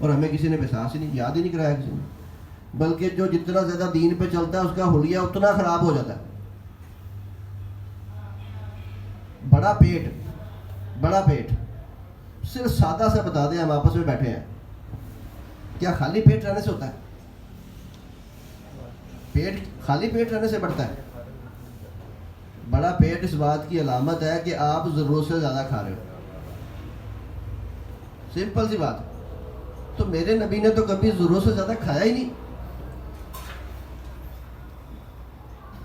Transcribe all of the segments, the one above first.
اور ہمیں کسی نے احساس ہی نہیں، یاد ہی نہیں کرایا کسی نے. بلکہ جو جتنا زیادہ دین پہ چلتا ہے اس کا حلیہ اتنا خراب ہو جاتا ہے. بڑا پیٹ صرف سادہ سے بتا دیں، ہم آپس میں بیٹھے ہیں، کیا خالی پیٹ رہنے سے ہوتا ہے؟ پیٹ خالی پیٹ رہنے سے بڑھتا ہے؟ بڑا پیٹ اس بات کی علامت ہے کہ آپ ضرورت سے زیادہ کھا رہے ہو. سمپل سی بات. تو میرے نبی نے تو کبھی ضرورت سے زیادہ کھایا ہی نہیں.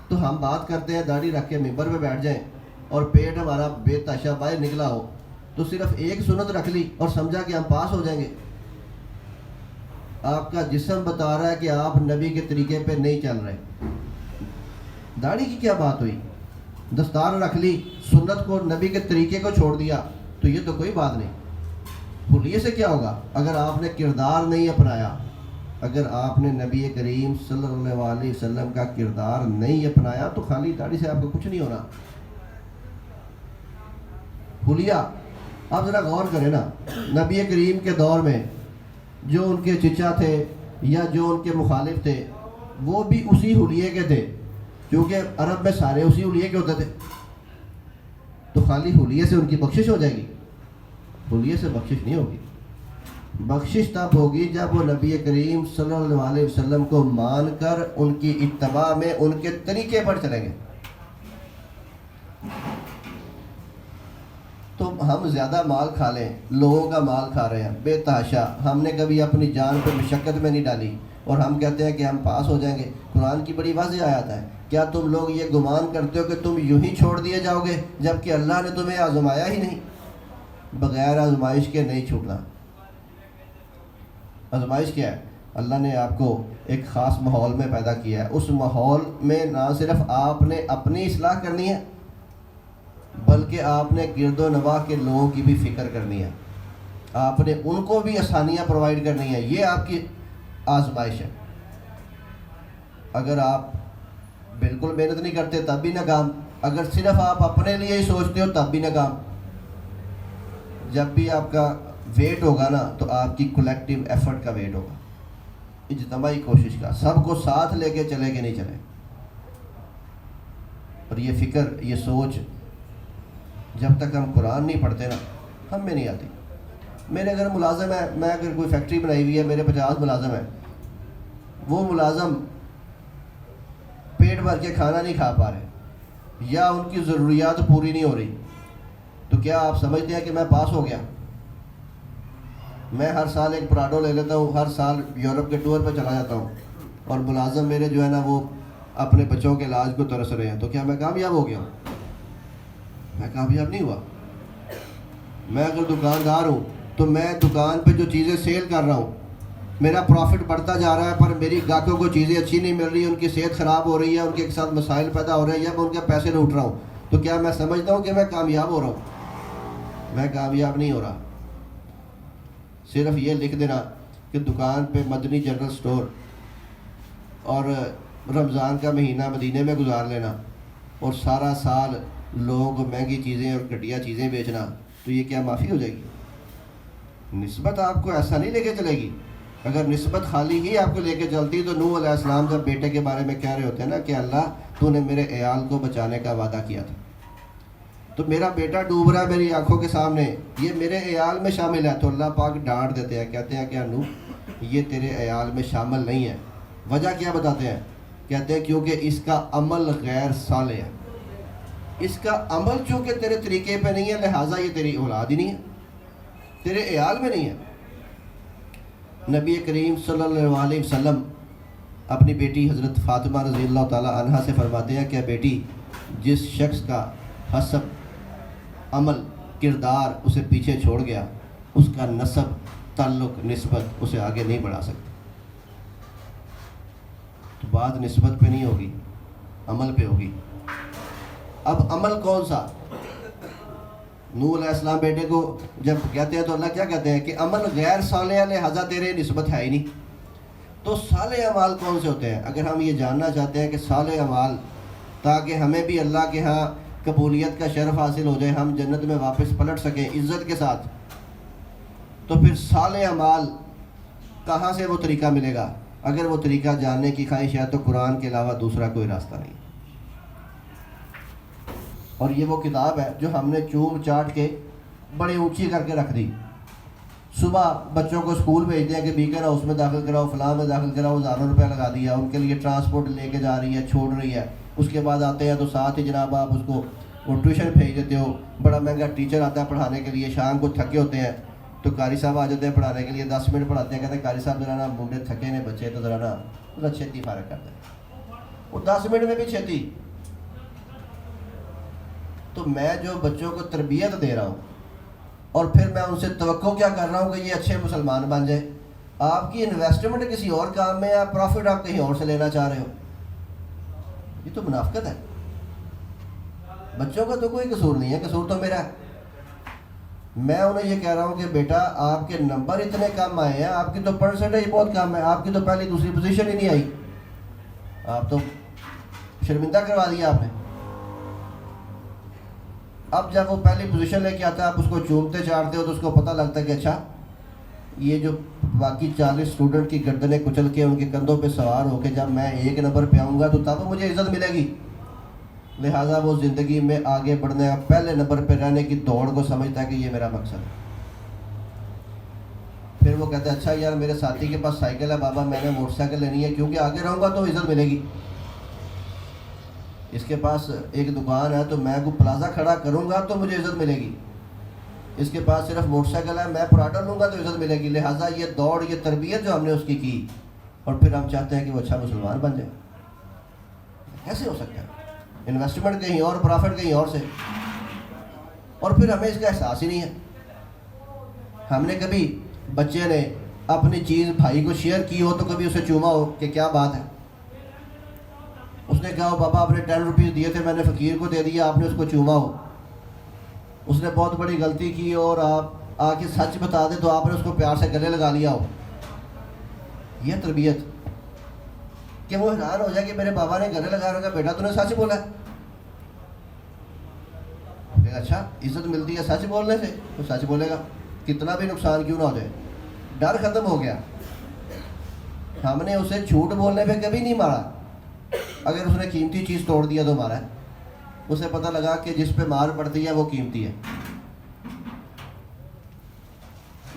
تو ہم بات کرتے ہیں داڑھی رکھ کے ممبر پہ بیٹھ جائیں اور پیٹ ہمارا بے تحاشا باہر نکلا ہو تو صرف ایک سنت رکھ لی اور سمجھا کہ ہم پاس ہو جائیں گے. آپ کا جسم بتا رہا ہے کہ آپ نبی کے طریقے پہ نہیں چل رہے. داڑھی کی کیا بات ہوئی؟ دستار رکھ لی، سنت کو نبی کے طریقے کو چھوڑ دیا تو یہ تو کوئی بات نہیں. حلیے سے کیا ہوگا؟ اگر آپ نے کردار نہیں اپنایا، اگر آپ نے نبی کریم صلی اللہ علیہ وسلم کا کردار نہیں اپنایا تو خالی داڑھی سے آپ کو کچھ نہیں ہونا. حلیہ آپ ذرا غور کریں نا، نبی کریم کے دور میں جو ان کے چچا تھے یا جو ان کے مخالف تھے وہ بھی اسی حلیے کے تھے، کیونکہ عرب میں سارے اسی حلیے کے ہوتے تھے. تو خالی حلیے سے ان کی بخشش ہو جائے گی؟ حلیے سے بخشش نہیں ہوگی. بخشش تب ہوگی جب وہ نبی کریم صلی اللہ علیہ وسلم کو مان کر ان کی اتباع میں ان کے طریقے پر چلیں گے. تو ہم زیادہ مال کھا لیں، لوگوں کا مال کھا رہے ہیں بے تحاشا، ہم نے کبھی اپنی جان پہ مشقت میں نہیں ڈالی اور ہم کہتے ہیں کہ ہم پاس ہو جائیں گے. قرآن کی بڑی واضح آیات ہے. کیا تم لوگ یہ گمان کرتے ہو کہ تم یوں ہی چھوڑ دیے جاؤ گے جبکہ اللہ نے تمہیں آزمایا ہی نہیں؟ بغیر آزمائش کے نہیں چھوٹنا. آزمائش کیا ہے؟ اللہ نے آپ کو ایک خاص ماحول میں پیدا کیا ہے. اس ماحول میں نہ صرف آپ نے اپنی اصلاح کرنی ہے بلکہ آپ نے گرد و نواح کے لوگوں کی بھی فکر کرنی ہے. آپ نے ان کو بھی آسانیاں پرووائڈ کرنی ہے. یہ آپ کی آزمائش ہے. اگر آپ بالکل محنت نہیں کرتے تب بھی ناکام، اگر صرف آپ اپنے لیے ہی سوچتے ہو تب بھی ناکام. جب بھی آپ کا ویٹ ہوگا نا تو آپ کی کولیکٹیو ایفرٹ کا ویٹ ہوگا، اجتماعی کوشش کا. سب کو ساتھ لے کے چلے کہ نہیں چلے. اور یہ فکر، یہ سوچ جب تک ہم قرآن نہیں پڑھتے نا ہم میں نہیں آتی. میرے اگر ملازم ہے، میں اگر کوئی فیکٹری بنائی ہوئی ہے، میرے 50 ملازم ہیں، وہ ملازم پیٹ بھر کے کھانا نہیں کھا پا رہے یا ان کی ضروریات پوری نہیں ہو رہی، تو کیا آپ سمجھتے ہیں کہ میں پاس ہو گیا؟ میں ہر سال ایک پراڈو لے لیتا ہوں، ہر سال یورپ کے ٹور پہ چلا جاتا ہوں اور ملازم میرے جو ہے نا وہ اپنے بچوں کے علاج کو ترس رہے ہیں، تو کیا میں کامیاب ہو گیا ہوں؟ میں کامیاب نہیں ہوا. میں اگر دکاندار ہوں تو میں دکان پہ جو چیزیں سیل کر رہا ہوں میرا پروفٹ بڑھتا جا رہا ہے، پر میری گاہکوں کو چیزیں اچھی نہیں مل رہی، ان کی صحت خراب ہو رہی ہے، ان کے ساتھ مسائل پیدا ہو رہے ہیں یا میں ان کے پیسے لوٹ رہا ہوں، تو کیا میں سمجھتا ہوں کہ میں کامیاب ہو رہا ہوں؟ میں کامیاب نہیں ہو رہا. صرف یہ لکھ دینا کہ دکان پہ مدنی جنرل سٹور اور رمضان کا مہینہ مدینے میں گزار لینا اور سارا سال لوگوں کو مہنگی چیزیں اور گھٹیا چیزیں بیچنا، تو یہ کیا معافی ہو جائے گی؟ نسبت آپ کو ایسا نہیں لے کے چلے گی. اگر نسبت خالی ہی آپ کو لے کے چلتی تو نوح علیہ السلام جب بیٹے کے بارے میں کہہ رہے ہوتے ہیں نا کہ اللہ تو نے میرے عیال کو بچانے کا وعدہ کیا تھا، تو میرا بیٹا ڈوب رہا ہے میری آنکھوں کے سامنے، یہ میرے عیال میں شامل ہے، تو اللہ پاک ڈانٹ دیتے ہیں، کہتے ہیں کہ نوح یہ تیرے عیال میں شامل نہیں ہے. وجہ کیا بتاتے ہیں؟ کہتے ہیں کیونکہ اس کا عمل غیر صالح ہے. اس کا عمل چونکہ تیرے طریقے پہ نہیں ہے لہٰذا یہ تیری اولاد ہی نہیں ہے، تیرے عیال میں نہیں ہے. نبی کریم صلی اللہ علیہ وسلم اپنی بیٹی حضرت فاطمہ رضی اللہ تعالی عنہا سے فرماتے ہیں کہ بیٹی، جس شخص کا حسب، عمل، کردار اسے پیچھے چھوڑ گیا اس کا نسب، تعلق، نسبت اسے آگے نہیں بڑھا سکتی. تو بات نسبت پہ نہیں ہوگی، عمل پہ ہوگی. اب عمل کون سا؟ نوح علیہ السلام بیٹے کو جب کہتے ہیں تو اللہ کیا کہتے ہیں کہ عمل غیر صالح ہے لہٰذا تیرے نسبت ہے ہی نہیں. تو صالح اعمال کون سے ہوتے ہیں؟ اگر ہم یہ جاننا چاہتے ہیں کہ صالح اعمال تاکہ ہمیں بھی اللہ کے ہاں قبولیت کا شرف حاصل ہو جائے، ہم جنت میں واپس پلٹ سکیں عزت کے ساتھ، تو پھر صالح اعمال کہاں سے وہ طریقہ ملے گا؟ اگر وہ طریقہ جاننے کی خواہش ہے تو قرآن کے علاوہ دوسرا کوئی راستہ نہیں. اور یہ وہ کتاب ہے جو ہم نے چوم چاٹ کے بڑی اونچی کر کے رکھ دی. صبح بچوں کو اسکول بھیج دیا کہ بیکن ہاؤس میں داخل کراؤ، فلاں میں داخل کراؤ، ہزاروں روپے لگا دیا، ان کے لیے ٹرانسپورٹ لے کے جا رہی ہے، چھوڑ رہی ہے. اس کے بعد آتے ہیں تو ساتھ ہی جناب آپ اس کو وہ ٹیوشن بھیج دیتے ہو. بڑا مہنگا ٹیچر آتا ہے پڑھانے کے لیے، شام کو تھکے ہوتے ہیں تو قاری صاحب آ جاتے ہیں پڑھانے کے لیے، 10 منٹ پڑھاتے ہیں، کہتے ہیں قاری صاحب ذرا نا منڈے تھکے نے بچے تو ذرا نا چھتی فارغ کرتے ہیں. وہ 10 منٹ میں بھی چھتی. تو میں جو بچوں کو تربیت دے رہا ہوں اور پھر میں ان سے توقع کیا کر رہا ہوں کہ یہ اچھے مسلمان بن جائے. آپ کی انویسٹمنٹ کسی اور کام میں، یا پروفٹ آپ کہیں اور سے لینا چاہ رہے ہو. یہ تو منافقت ہے. بچوں کا تو کوئی قصور نہیں ہے، قصور تو میرا ہے. میں انہیں یہ کہہ رہا ہوں کہ بیٹا آپ کے نمبر اتنے کم آئے ہیں، آپ کی تو پرسنٹیج بہت کم ہے، آپ کی تو پہلی دوسری پوزیشن ہی نہیں آئی، آپ تو شرمندہ کروا دیا آپ نے. اب جب وہ پہلی پوزیشن لے کے آتا ہے آپ اس کو چومتے چاڑتے ہو تو اس کو پتہ لگتا ہے کہ اچھا یہ جو باقی 40 اسٹوڈنٹ کی گردنیں کچل کے ان کے کندھوں پہ سوار ہو کے جب میں 1 نمبر پہ آؤں گا تو تب مجھے عزت ملے گی. لہٰذا وہ زندگی میں آگے بڑھنے اور پہلے نمبر پہ رہنے کی دوڑ کو سمجھتا ہے کہ یہ میرا مقصد ہے. پھر وہ کہتا ہے اچھا یار میرے ساتھی کے پاس سائیکل ہے بابا، میں نے موٹر سائیکل لینی ہے کیونکہ آگے رہوں گا تو عزت ملے گی. اس کے پاس ایک دکان ہے تو میں کو پلازا کھڑا کروں گا تو مجھے عزت ملے گی. اس کے پاس صرف موٹر سائیکل ہے، میں پراٹا لوں گا تو عزت ملے گی. لہٰذا یہ دوڑ، یہ تربیت جو ہم نے اس کی اور پھر ہم چاہتے ہیں کہ وہ اچھا مسلمان بن جائے. کیسے ہو سکتا ہے؟ انویسٹمنٹ کہیں اور، پرافٹ کہیں اور سے، اور پھر ہمیں اس کا احساس ہی نہیں ہے. ہم نے کبھی بچے نے اپنی چیز بھائی کو شیئر کی ہو تو کبھی اسے چوما ہو کہ کیا بات ہے؟ اس نے کہا بابا آپ نے 10 روپیز دیے تھے، میں نے فقیر کو دے دیا، آپ نے اس کو چوما ہو. اس نے بہت بڑی غلطی کی اور آپ آ کے سچ بتا دیں تو آپ نے اس کو پیار سے گلے لگا لیا ہو. یہ تربیت کہ وہ حیران ہو جائے کہ میرے بابا نے گلے لگا رکھا، بیٹا تو نے سچ بولا. اچھا عزت ملتی ہے سچ بولنے سے تو سچ بولے گا، کتنا بھی نقصان کیوں نہ ہو جائے. ڈر ختم ہو گیا. ہم نے اسے جھوٹ بولنے پہ کبھی نہیں مارا. اگر اس نے قیمتی چیز توڑ دیا تو مارا ہے. اسے پتہ لگا کہ جس پہ مار پڑتی ہے وہ قیمتی ہے.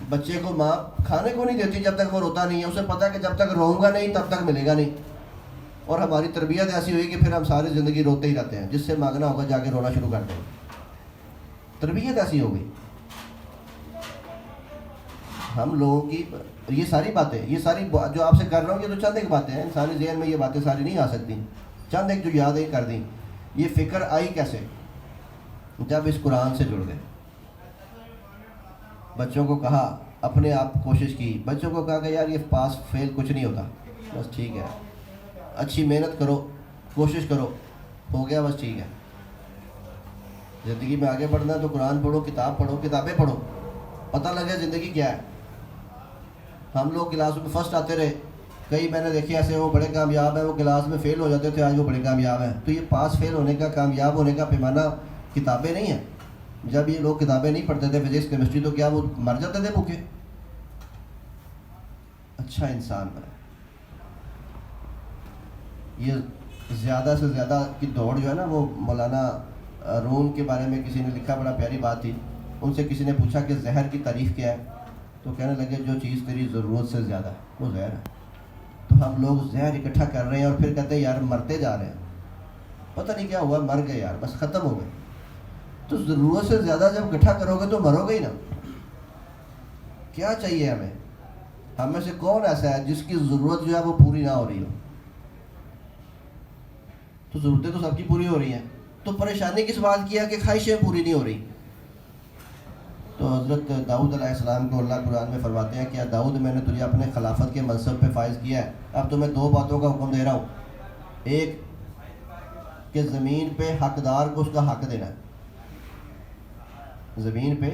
بچے کو ماں کھانے کو نہیں دیتی جب تک وہ روتا نہیں ہے، اسے پتہ ہے کہ جب تک روؤں گا نہیں تب تک ملے گا نہیں. اور ہماری تربیت ایسی ہوئی کہ پھر ہم ساری زندگی روتے ہی رہتے ہیں، جس سے مانگنا ہوگا جا کے رونا شروع کر دیں. تربیت ایسی ہو گئی. ہم لوگوں کی یہ ساری باتیں، یہ ساری جو آپ سے کر رہا ہوں یہ تو چند ایک باتیں ہیں. انسانی ذہن میں یہ باتیں ساری نہیں آ سکتی، چند ایک جو یاد ہی کر دیں. یہ فکر آئی کیسے؟ جب اس قرآن سے جڑ گئے. بچوں کو کہا، اپنے آپ کوشش کی، بچوں کو کہا کہ یار یہ پاس فیل کچھ نہیں ہوتا، بس ٹھیک ہے، اچھی محنت کرو، کوشش کرو، ہو گیا بس ٹھیک ہے. زندگی میں آگے بڑھنا ہے تو قرآن پڑھو، کتاب پڑھو، کتابیں پڑھو، پتہ لگے زندگی کیا ہے. ہم لوگ کلاسوں میں فرسٹ آتے رہے، کئی میں نے دیکھے ایسے وہ بڑے کامیاب ہیں، وہ کلاس میں فیل ہو جاتے تھے، آج وہ بڑے کامیاب ہیں. تو یہ پاس فیل ہونے کا، کامیاب ہونے کا پیمانہ کتابیں نہیں ہیں. جب یہ لوگ کتابیں نہیں پڑھتے تھے فزکس کیمسٹری تو کیا وہ مر جاتے تھے بھوکے؟ اچھا انسان بنے. یہ زیادہ سے زیادہ کی دوڑ جو ہے نا، وہ مولانا روم کے بارے میں کسی نے لکھا، بڑا پیاری بات تھی. ان سے کسی نے پوچھا کہ زہر کی تعریف کیا ہے، تو کہنے لگے جو چیز تیری ضرورت سے زیادہ ہے وہ زہر ہے. تو ہم لوگ زہر اکٹھا کر رہے ہیں اور پھر کہتے ہیں یار مرتے جا رہے ہیں، پتہ نہیں کیا ہوا، مر گئے یار، بس ختم ہو گئے. تو ضرورت سے زیادہ جب اکٹھا کرو گے تو مرو گے ہی نا. کیا چاہیے ہمیں؟ ہم میں سے کون ایسا ہے جس کی ضرورت جو ہے وہ پوری نہ ہو رہی ہو؟ تو ضرورتیں تو سب کی پوری ہو رہی ہیں، تو پریشانی کس بات کی ہے کہ خواہشیں پوری نہیں ہو رہی. تو حضرت داؤد علیہ السلام کو اللہ قرآن میں فرماتے ہیں کہ داؤد میں نے تجھے اپنے خلافت کے منصب پہ فائز کیا ہے، اب تمہیں 2 باتوں کا حکم دے رہا ہوں. ایک کہ زمین پہ حقدار کو اس کا حق دینا ہے، زمین پہ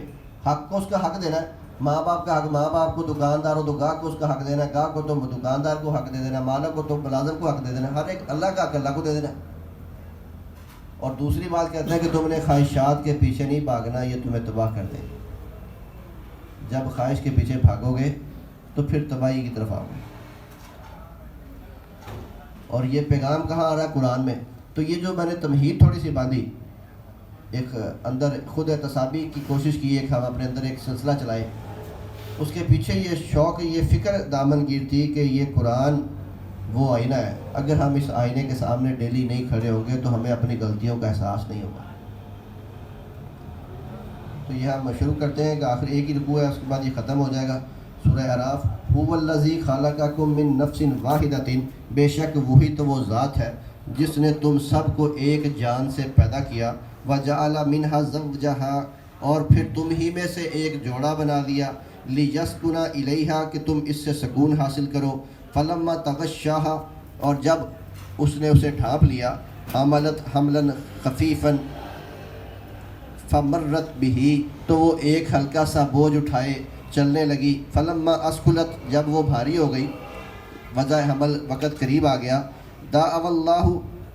حق کو اس کا حق دینا ہے. ماں باپ کا حق ماں باپ کو، دکاندار ہو تو گاہک کو اس کا حق دینا ہے، گاہک کو تو دکاندار کو حق دے دینا، مالک کو تو ملازم کو حق دے دینا، ہر ایک اللہ کا حق اللہ کو دے دینا. اور دوسری بات کہتے ہیں کہ تم نے خواہشات کے پیچھے نہیں بھاگنا، یہ تمہیں تباہ کر دے گی. جب خواہش کے پیچھے بھاگو گے تو پھر تباہی کی طرف آ گئے. اور یہ پیغام کہاں آ رہا ہے؟ قرآن میں. تو یہ جو میں نے تمہید تھوڑی سی باندھی، ایک اندر خود احتسابی کی کوشش کی، ایک ہم اپنے اندر ایک سلسلہ چلائیں، اس کے پیچھے یہ شوق، یہ فکر دامن گیر تھی کہ یہ قرآن وہ آئینہ ہے. اگر ہم اس آئینے کے سامنے ڈیلی نہیں کھڑے ہوں گے تو ہمیں اپنی غلطیوں کا احساس نہیں ہوگا. تو یہ ہم شروع کرتے ہیں کہ آخر ایک ہی رکوع ہے، اس کے بعد یہ ختم ہو جائے گا. سورہ اعراف. هو الذی خلقکم من نفس واحدۃ، بے شک وہی تو وہ ذات ہے جس نے تم سب کو ایک جان سے پیدا کیا. وجعل منها زوجها، اور پھر تم ہی میں سے ایک جوڑا بنا دیا. لیسکن الیہا، کہ تم اس سے سکون حاصل کرو. فلما تغشاها، اور جب اس نے اسے ڈھانپ لیا. حملت حملا خفیفا فمرت به، تو وہ ایک ہلکا سا بوجھ اٹھائے چلنے لگی. فلما اسکلت، جب وہ بھاری ہو گئی، وضع حمل وقت قریب آ گیا. دعوا اللہ،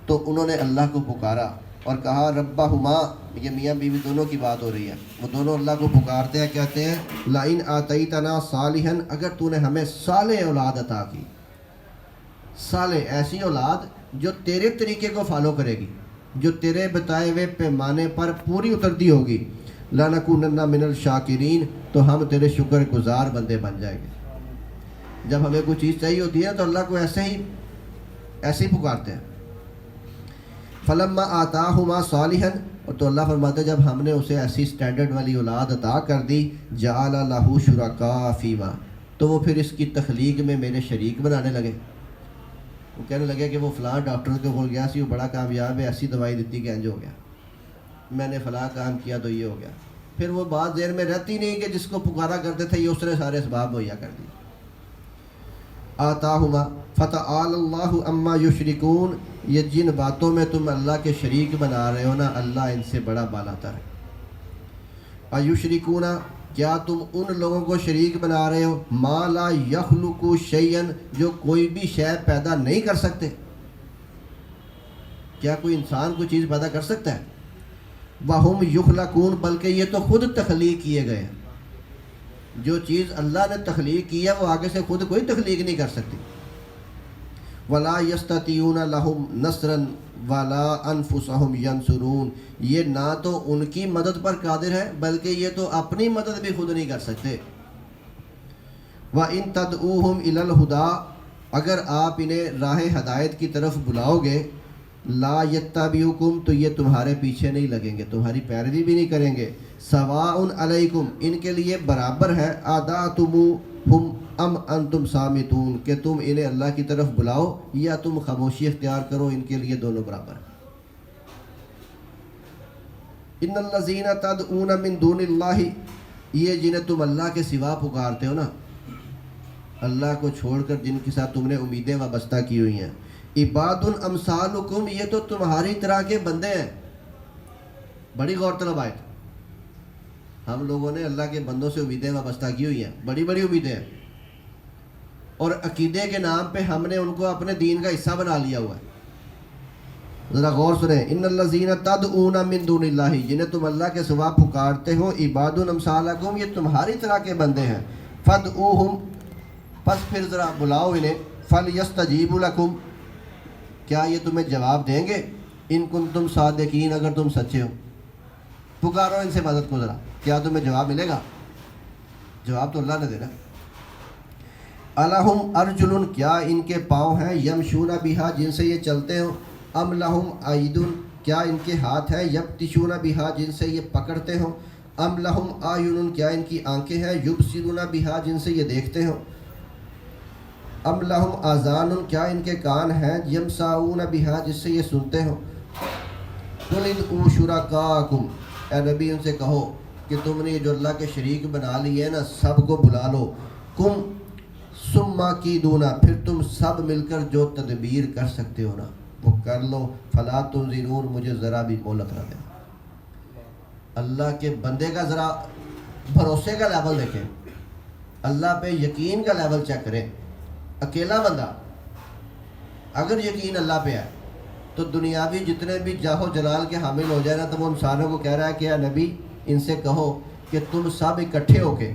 تو انہوں نے اللہ کو پکارا اور کہا ربہما، یہ میاں بیوی دونوں کی بات ہو رہی ہے، وہ دونوں اللہ کو پکارتے ہیں، کہتے ہیں لئن آتیتنا صالحا، اگر تو نے ہمیں صالح اولاد عطا کی، صالح ایسی اولاد جو تیرے طریقے کو فالو کرے گی، جو تیرے بتائے ہوئے پیمانے پر پوری اترتی ہوگی. لنکونن من الشاکرین، تو ہم تیرے شکر گزار بندے بن جائیں گے. جب ہمیں کوئی چیز چاہیے ہوتی ہے تو اللہ کو ایسے ہی پکارتے ہیں. فلما آتاہما صالحا، اور تو اللہ فرماتے ہیں جب ہم نے اسے ایسی سٹینڈرڈ والی اولاد عطا کر دی، جعل لہ شرکاء فیما، تو وہ پھر اس کی تخلیق میں میرے شریک بنانے لگے. وہ کہنے لگے کہ وہ فلاں ڈاکٹر کے بول گیا سی، وہ بڑا کامیاب ہے، ایسی دوائی دیتی کہ انج ہو گیا، میں نے فلاں کام کیا تو یہ ہو گیا. پھر وہ بات ذہن میں رہتی نہیں کہ جس کو پکارا کرتے تھے یہ اس نے سارے اسباب مہیا کر دی. آتاہما فتعالی اللہ عما یشرکون، یہ جن باتوں میں تم اللہ کے شریک بنا رہے ہو نا، اللہ ان سے بڑا بالا تر ہے. ایشرکون، کیا تم ان لوگوں کو شریک بنا رہے ہو ما لا یخلق شیئا، جو کوئی بھی شے پیدا نہیں کر سکتے. کیا کوئی انسان کوئی چیز پیدا کر سکتا ہے؟ وَهُمْ يُخْلَقُونَ، بلکہ یہ تو خود تخلیق کیے گئے ہیں. جو چیز اللہ نے تخلیق کی ہے وہ آگے سے خود کوئی تخلیق نہیں کر سکتی. وَلَا يَسْتَطِيعُونَ لَهُمْ نَصْرًا وَلَا أَنفُسَهُمْ يَنْصُرُونَ، یہ نہ تو ان کی مدد پر قادر ہے بلکہ یہ تو اپنی مدد بھی خود نہیں کر سکتے. وَإِن تَدْعُوهُمْ إِلَى الْهُدَىٰ، اگر آپ انہیں راہ ہدایت کی طرف بلاؤ گے، لا یتبعوکم، تو یہ تمہارے پیچھے نہیں لگیں گے، تمہاری پیروی بھی نہیں کریں گے. سواء علیکم، ان کے لیے برابر ہے، اطعتموہم ام انتم صامتون، کہ تم انہیں اللہ کی طرف بلاؤ یا تم خاموشی اختیار کرو، ان کے لیے دونوں برابر ہیں. ان الذین تدعون من دون اللہ، یہ جنہیں تم اللہ کے سوا پکارتے ہو نا، اللہ کو چھوڑ کر جن کے ساتھ تم نے امیدیں وابستہ کی ہوئی ہیں، عباد امثالکم، یہ تو تمہاری طرح کے بندے ہیں. بڑی غور طلب آیت. ہم لوگوں نے اللہ کے بندوں سے امیدیں وابستہ کی ہوئی ہیں، بڑی بڑی امیدیں ہیں، اور عقیدے کے نام پہ ہم نے ان کو اپنے دین کا حصہ بنا لیا ہوا ہے. ذرا غور سنیں. ان الذین تدعون من دون اللہ، جنہیں تم اللہ کے سوا پکارتے ہو، عباد امثالکم، یہ تمہاری طرح کے بندے ہیں. فدعوہم، پس پھر ذرا بلاؤ انہیں. فلیستجیبوا لکم، کیا یہ تمہیں جواب دیں گے؟ ان کنتم صادقین، اگر تم سچے ہو. پکارو ان سے مدد کو ذرا، کیا تمہیں جواب ملے گا؟ جواب تو اللہ نے دینا. الہم ارجل، کیا ان کے پاؤں ہیں، یمشون بہا، جن سے یہ چلتے ہوں. ام لہم عید، کیا ان کے ہاتھ ہیں، یبطشون بہا، جن سے یہ پکڑتے ہوں. ام لہم اعین، کیا ان کی آنکھیں ہیں، یبصرون بہا، جن سے یہ دیکھتے ہوں. ام لہم آذان، کیا ان کے کان ہیں، یمسعون بہا، جس سے یہ سنتے ہوں. قل ادعوا شرکاءکم، اے نبی ان سے کہو کہ تم نے یہ جو اللہ کے شریک بنا لیے نا، سب کو بلا لو. کم ثم کیدون، پھر تم سب مل کر جو تدبیر کر سکتے ہو نا وہ کر لو. فلا تنظرون، مجھے ذرا بھی مہلت نہ دیں. اللہ کے بندے کا ذرا بھروسے کا لیول دیکھیں، اللہ پہ یقین کا لیول چیک کریں. اکیلا بندہ اگر یقین اللہ پہ ہے تو دنیاوی جتنے بھی جاہ و جلال کے حامل ہو جائے نا، تو وہ انسانوں کو کہہ رہا ہے کہ اے نبی ان سے کہو کہ تم سب اکٹھے ہو کے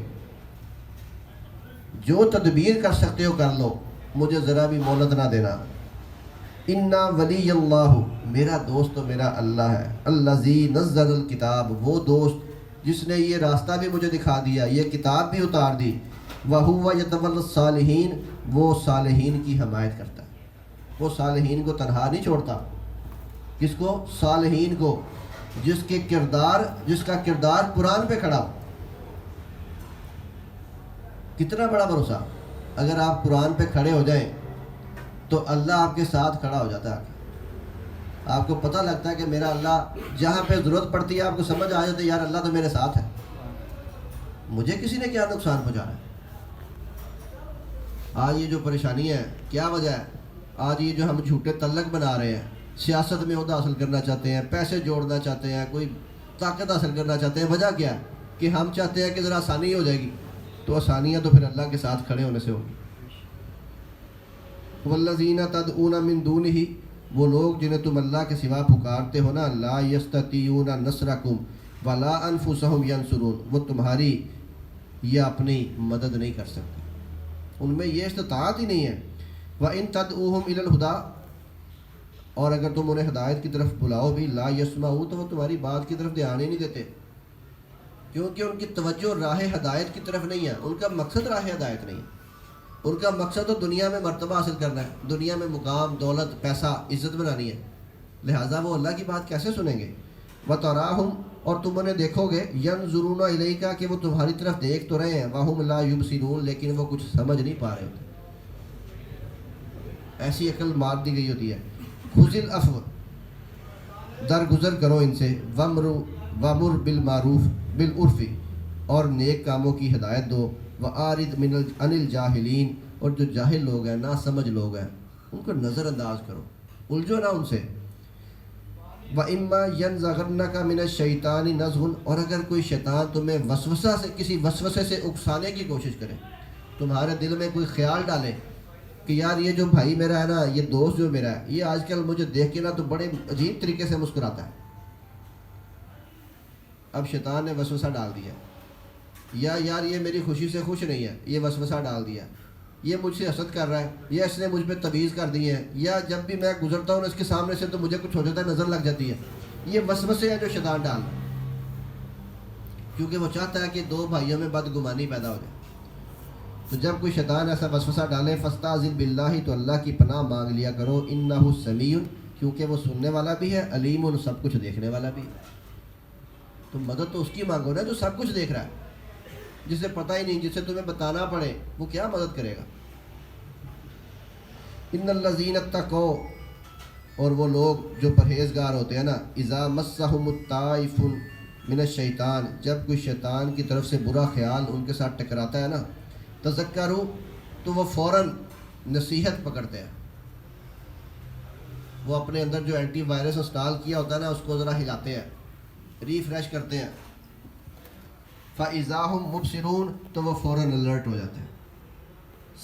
جو تدبیر کر سکتے ہو کر لو، مجھے ذرا بھی مہلت نہ دینا۔ انا ولی اللہ، میرا دوست تو میرا اللہ ہے، الذی نزل الکتاب، وہ دوست جس نے یہ راستہ بھی مجھے دکھا دیا، یہ کتاب بھی اتار دی، وَهُوَ يَتَوَلَّى الصَّالِحِينَ، وہ صالحین کی حمایت کرتا ہے، وہ صالحین کو تنہا نہیں چھوڑتا۔ کس کو؟ صالحین کو، جس کا کردار قرآن پہ کھڑا ہو۔ کتنا بڑا بھروسہ، اگر آپ قرآن پہ کھڑے ہو جائیں تو اللہ آپ کے ساتھ کھڑا ہو جاتا ہے۔ آپ کو پتہ لگتا ہے کہ میرا اللہ جہاں پہ ضرورت پڑتی ہے آپ کو سمجھ آ جاتا ہے یار اللہ تو میرے ساتھ ہے، مجھے کسی نے کیا نقصان پہنچانا ہے۔ آج یہ جو پریشانی ہے کیا وجہ ہے؟ آج یہ جو ہم جھوٹے تعلق بنا رہے ہیں، سیاست میں عہدہ حاصل کرنا چاہتے ہیں، پیسے جوڑنا چاہتے ہیں، کوئی طاقت حاصل کرنا چاہتے ہیں، وجہ کیا ہے؟ کہ ہم چاہتے ہیں کہ ذرا آسانی ہو جائے گی، تو آسانیاں تو پھر اللہ کے ساتھ کھڑے ہونے سے ہوگی۔ والذین تدعون من دونہ، وہ لوگ جنہیں تم اللہ کے سوا پکارتے ہو نا، لا یستطیعون نصرکم ولا انفسہم ینصرون، وہ تمہاری یا اپنی مدد نہیں کر سکتے، ان میں یہ استطاعت ہی نہیں ہے۔ وَإِن تَدْعُوهُمْ إِلَى الْهُدَىٰ، اور اگر تم انہیں ہدایت کی طرف بلاؤ بھی، لا يسمعوا، تو وہ تمہاری بات کی طرف دھیان ہی نہیں دیتے، کیونکہ ان کی توجہ راہ ہدایت کی طرف نہیں ہے، ان کا مقصد راہ ہدایت نہیں ہے، ان کا مقصد تو دنیا میں مرتبہ حاصل کرنا ہے، دنیا میں مقام، دولت، پیسہ، عزت بنانی ہے، لہٰذا وہ اللہ کی بات کیسے سنیں گے۔ وَتَرَاهُمْ، اور تم انہیں دیکھو گے، يَنْظُرُونَ إِلَيْكَ، کہ وہ تمہاری طرف دیکھ تو رہے ہیں، وَهُمْ لَا يُبْصِرُونَ، لیکن وہ کچھ سمجھ نہیں پا رہے ہوتے، ایسی عقل مار دی گئی ہوتی ہے۔ خُذِ الْعَفْوَ، درگزر کرو ان سے، وَمُرْ بِالْمَعْرُوفِ بِالْعُرْفِ، اور نیک کاموں کی ہدایت دو، وَأَعْرِضْ عَنِ الْجَاهِلِينَ، اور جو جاہل لوگ ہیں، نا سمجھ لوگ ہیں، ان کو نظر انداز کرو، الجھو نہ ان سے۔ وَإِمَّا يَنزَغَنَّكَ مِنَ الشَّيْطَانِ نَزْغٌ، اور اگر کوئی شیطان تمہیں کسی وسوسے سے اکسانے کی کوشش کرے، تمہارے دل میں کوئی خیال ڈالے کہ یار یہ جو بھائی میرا ہے نا، یہ دوست جو میرا ہے، یہ آج کل مجھے دیکھ کے نا تو بڑے عجیب طریقے سے مسکراتا ہے، اب شیطان نے وسوسہ ڈال دیا، یا یار یہ میری خوشی سے خوش نہیں ہے، یہ وسوسہ ڈال دیا، یہ مجھ سے حسد کر رہا ہے، یا اس نے مجھ پہ تبیز کر دی ہے، یا جب بھی میں گزرتا ہوں اس کے سامنے سے تو مجھے کچھ ہو جاتا ہے، نظر لگ جاتی ہے، یہ وسوسے ہے جو شیطان ڈال رہا ہے، کیونکہ وہ چاہتا ہے کہ دو بھائیوں میں بدگمانی پیدا ہو جائے۔ تو جب کوئی شیطان ایسا وسوسہ ڈالے، فاستعذ باللہ، تو اللہ کی پناہ مانگ لیا کرو، انہ سمیع، کیونکہ وہ سننے والا بھی ہے، علیم، سب کچھ دیکھنے والا بھی ہے۔ تو مدد تو اس کی مانگو نا جو سب کچھ دیکھ رہا ہے، جسے پتہ ہی نہیں، جسے تمہیں بتانا پڑے، وہ کیا مدد کرے گا۔ ان الذین اتقوا، اور وہ لوگ جو پرہیزگار ہوتے ہیں نا، اذا مسہم الطائف من الشیطان، جب کوئی شیطان کی طرف سے برا خیال ان کے ساتھ ٹکراتا ہے نا، تذکروا، تو وہ فوراً نصیحت پکڑتے ہیں، وہ اپنے اندر جو اینٹی وائرس انسٹال کیا ہوتا ہے نا اس کو ذرا ہلاتے ہیں، ریفریش کرتے ہیں، فَإِذَا هُمْ مُبْصِرُونَ، تو وہ فوراً الرٹ ہو جاتے ہیں۔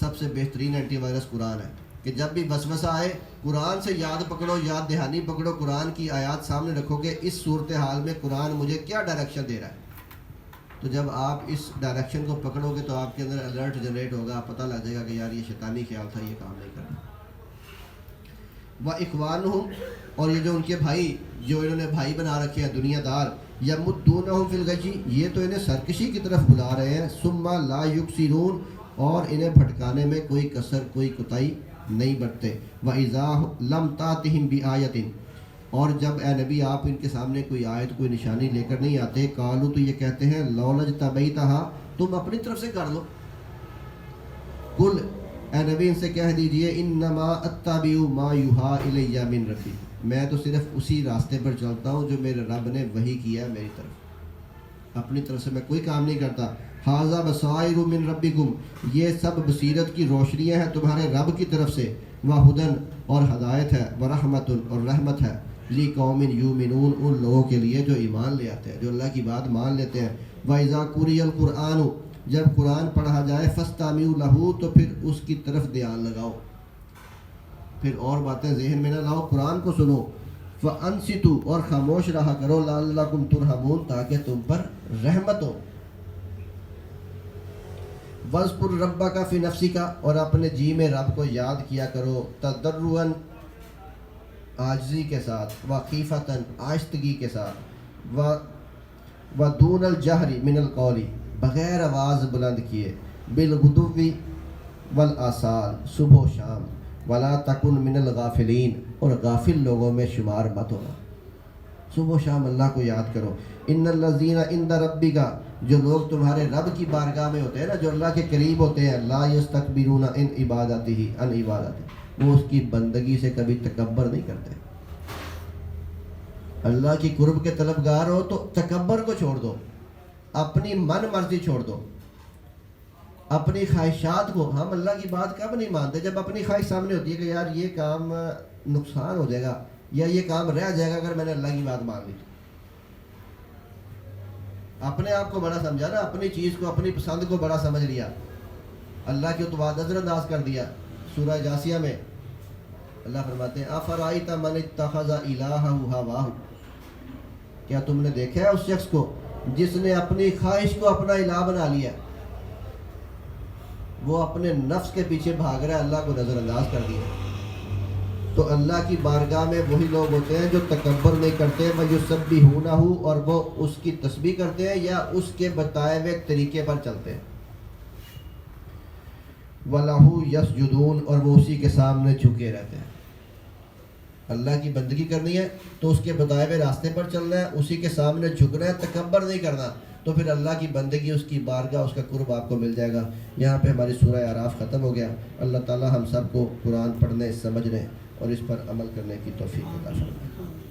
سب سے بہترین اینٹی وائرس قرآن ہے، کہ جب بھی وسوسہ آئے قرآن سے یاد پکڑو، یاد دہانی پکڑو، قرآن کی آیات سامنے رکھو کہ اس صورتحال میں قرآن مجھے کیا ڈائریکشن دے رہا ہے، تو جب آپ اس ڈائریکشن کو پکڑو گے تو آپ کے اندر الرٹ جنریٹ ہوگا، پتہ لگ جائے گا کہ یار یہ شیطانی خیال تھا، یہ کام نہیں کرنا۔ وَإِخْوَانُهُمْ، اور یہ جو ان کے بھائی جو انہوں نے بھائی بنا رکھے ہیں دنیا دار، يَمُدُّونَهُمْ فِي الْغَيِّ، یہ تو انہیں سرکشی کی طرف بلا رہے ہیں، ثُمَّ لَا يُقْصِرُونَ، اور انہیں بھٹکانے میں کوئی کسر کوئی کوتاہی نہیں برتتے۔ وَإِذَا لَمْ تَأْتِهِمْ بِآیَةٍ، اور جب اے نبی آپ ان کے سامنے کوئی آیت کوئی نشانی لے کر نہیں آتے، قالوا، تو یہ کہتے ہیں، لَوْلَا اجْتَبَیْتَهَا، تم اپنی طرف سے کر لو۔ قل، اے نبی ان سے کہہ دیجئے، انما اتبع ما یوحی الی من ربی، میں تو صرف اسی راستے پر چلتا ہوں جو میرے رب نے وحی کیا ہے میری طرف، اپنی طرف سے میں کوئی کام نہیں کرتا۔ ھذا بصائر من ربکم، یہ سب بصیرت کی روشنیاں ہیں تمہارے رب کی طرف سے، وہدن، اور ہدایت ہے، ورحمت، اور رحمت ہے، لقوم یؤمنون، ان لوگوں کے لیے جو ایمان لے آتے ہیں، جو اللہ کی بات مان لیتے ہیں۔ وَإِذَا قُرِئَ الْقُرْآنُ، جب قرآن پڑھا جائے، فَاسْتَمِعُوا لَهُ، تو پھر اس کی طرف دھیان لگاؤ، پھر اور باتیں ذہن میں نہ لاؤ، قرآن کو سنو۔ وَأَنصِتُوا، اور خاموش رہا کرو، لَعَلَّكُمْ تُرْحَمُونَ، تاکہ تم پر رحمت ہو۔ وَاذْكُرْ رَبَّكَ فِي نَفْسِكَ، اور اپنے جی میں رب کو یاد کیا کرو، تضرعاً عاجزی کے ساتھ، وخیفتاً آہستگی کے ساتھ، ودون الجہر من القول، بغیر آواز بلند کیے، بالغدو والآصال، صبح و شام، ولا تکن من الغافلین، اور غافل لوگوں میں شمار مت ہونا، صبح و شام اللہ کو یاد کرو۔ ان الذین عند ربک، جو لوگ تمہارے رب کی بارگاہ میں ہوتے ہیں نا، جو اللہ کے قریب ہوتے ہیں، لا یستکبرون عن عبادتہ، وہ اس کی بندگی سے کبھی تکبر نہیں کرتے۔ اللہ کی قرب کے طلبگار ہو تو تکبر کو چھوڑ دو، اپنی من مرضی چھوڑ دو، اپنی خواہشات کو۔ ہم اللہ کی بات کب نہیں مانتے؟ جب اپنی خواہش سامنے ہوتی ہے کہ یار یہ کام نقصان ہو جائے گا یا یہ کام رہ جائے گا اگر میں نے اللہ کی بات مان لی تو۔ اپنے آپ کو بڑا سمجھا نا، اپنی چیز کو، اپنی پسند کو بڑا سمجھ لیا، اللہ کی اتباع نظر انداز کر دیا۔ سورہ جاسیہ میں اللہ فرماتے ہیں افرأیت من اتخذ الہہ ہواہ، کیا تم نے دیکھا ہے اس شخص کو جس نے اپنی خواہش کو اپنا الہ بنا لیا؟ وہ اپنے نفس کے پیچھے بھاگ رہا ہے، اللہ کو نظر انداز کر دیا۔ تو اللہ کی بارگاہ میں وہی لوگ ہوتے ہیں جو تکبر نہیں کرتے، وَيُسَبِّحُونَهُ، اور وہ اس کی تسبیح کرتے ہیں یا اس کے بتائے ہوئے طریقے پر چلتے ہیں، وَلَهُ يَسْجُدُونَ، اور وہ اسی کے سامنے جھکے رہتے ہیں۔ اللہ کی بندگی کرنی ہے تو اس کے بتائے ہوئے راستے پر چلنا ہے، اسی کے سامنے جھکنا ہے، تکبر نہیں کرنا، تو پھر اللہ کی بندگی، اس کی بارگاہ، اس کا قرب آپ کو مل جائے گا۔ یہاں پہ ہماری سورہ اعراف ختم ہو گیا۔ اللہ تعالی ہم سب کو قرآن پڑھنے، سمجھنے اور اس پر عمل کرنے کی توفیق عطا فرمائے۔